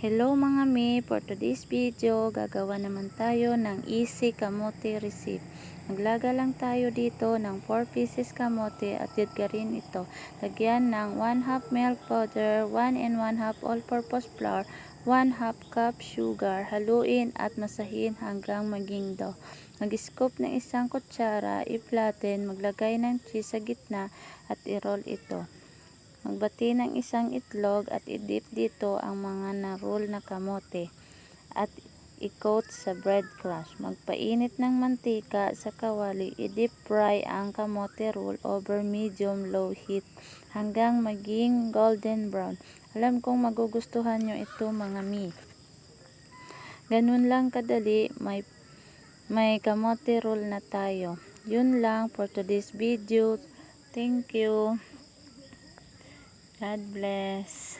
Hello mga me, for today's video, gagawa naman tayo ng easy kamote recipe. Maglaga lang tayo dito ng 4 pieces kamote at rin ito. Lagyan ng 1/2 milk powder, 1 and 1/2 all-purpose flour, 1/2 cup sugar. Haluin at masahin hanggang maging dough. Mag-scoop ng isang kutsara, i-flatten, maglagay ng cheese sa gitna at i-roll ito. Magbati ng isang itlog at i-dip dito ang mga na-roll na kamote at i-coat sa bread crush. Magpainit ng mantika sa kawali, i-deep fry ang kamote roll over medium-low heat hanggang maging golden brown. Alam kong magugustuhan nyo ito mga mi. Ganun lang kadali, may kamote roll na tayo. Yun lang for today's video. Thank you. God bless.